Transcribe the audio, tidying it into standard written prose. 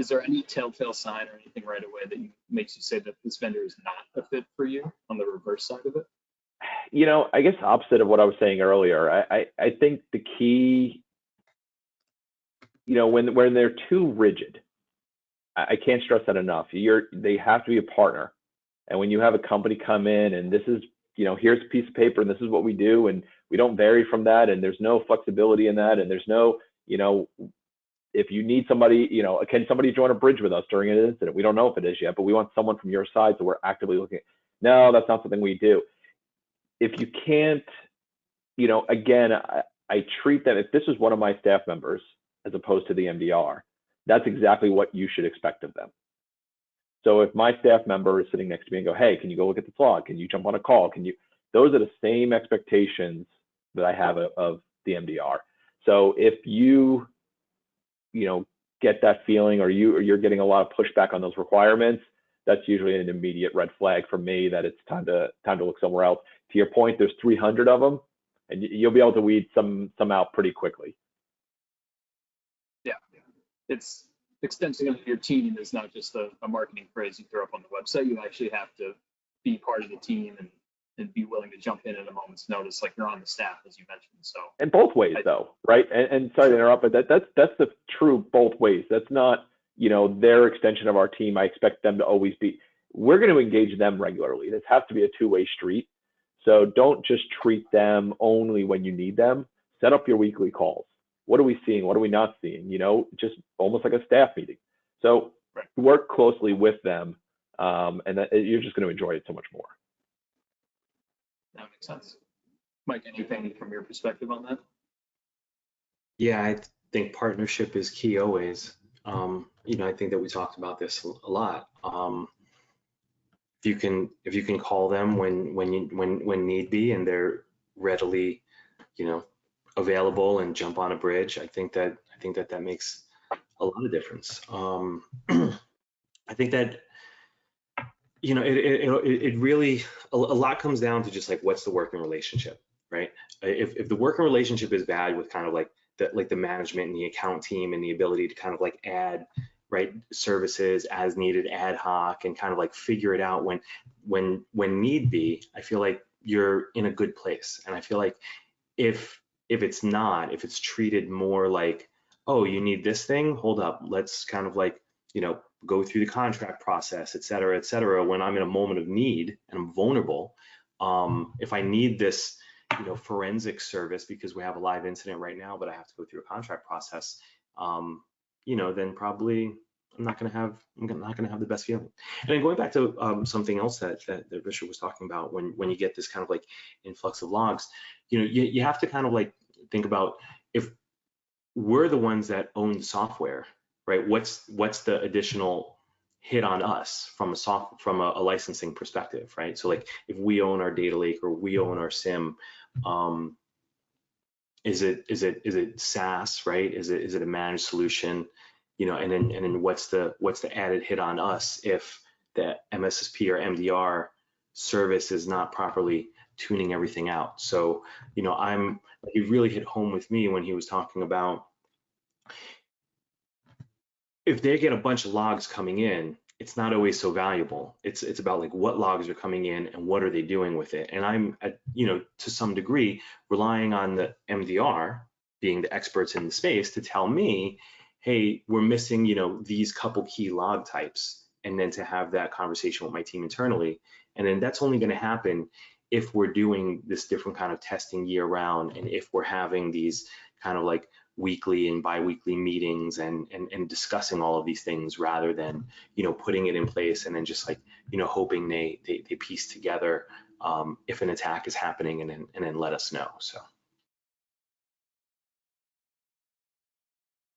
is there any telltale sign or anything right away that makes you say that this vendor is not a fit for you on the reverse side of it? I guess opposite of what I was saying earlier. I think the key, when they're too rigid, I can't stress that enough. They have to be a partner. And when you have a company come in and this is, here's a piece of paper and this is what we do, and we don't vary from that, and there's no flexibility in that, and there's no, if you need somebody, can somebody join a bridge with us during an incident? We don't know if it is yet, but we want someone from your side, so we're actively looking. No, that's not something we do. If you can't, again, I treat them, if this is one of my staff members as opposed to the MDR, that's exactly what you should expect of them. So if my staff member is sitting next to me and go, hey, can you go look at the log? Can you jump on a call? Those are the same expectations that I have of the MDR. So if you get that feeling, or you're getting a lot of pushback on those requirements, that's usually an immediate red flag for me that it's time to look somewhere else. To your point, there's 300 of them, and you'll be able to weed some out pretty quickly. Yeah, it's extension of your team is not just a marketing phrase you throw up on the website. You actually have to be part of the team and be willing to jump in at a moment's notice, like you're on the staff, as you mentioned. So, and both ways, though, right? And sorry to interrupt, but that's the true both ways. That's not, their extension of our team. I expect them to always be. We're going to engage them regularly. This has to be a two-way street. So don't just treat them only when you need them. Set up your weekly calls. What are we seeing? What are we not seeing? Just almost like a staff meeting. So work closely with them, and you're just going to enjoy it so much more. That makes sense. Mike, anything from your perspective on that? Yeah, I think partnership is key always. I think that we talked about this a lot. If you can call them when need be, and they're readily, available and jump on a bridge, I think that makes a lot of difference. I think that it really, a lot comes down to just like, what's the working relationship, right? If the working relationship is bad with kind of like the management and the account team and the ability to kind of like add services as needed, ad hoc, and kind of like figure it out when need be, I feel like you're in a good place. And I feel like if it's treated more like, oh, you need this thing, hold up, let's kind of like, go through the contract process, et cetera, when I'm in a moment of need and I'm vulnerable. If I need this, forensic service because we have a live incident right now, but I have to go through a contract process, then probably I'm not going to have the best feeling. And then going back to something else that Richard was talking about, when you get this kind of like influx of logs, you have to kind of like think about, if we're the ones that own the software, right? What's the additional hit on us from a licensing perspective, right? So like, if we own our data lake or we own our SIM, is it SaaS, right? Is it a managed solution? And then what's the added hit on us if the MSSP or MDR service is not properly tuning everything out? So, he really hit home with me when he was talking about, if they get a bunch of logs coming in, it's not always so valuable. It's about like, what logs are coming in and what are they doing with it? And I'm to some degree relying on the MDR, being the experts in the space, to tell me, hey, we're missing, these couple key log types, and then to have that conversation with my team internally. And then that's only going to happen if we're doing this different kind of testing year round, and if we're having these kind of like weekly and bi-weekly meetings and discussing all of these things, rather than putting it in place and then just like hoping they piece together if an attack is happening, and then let us know. So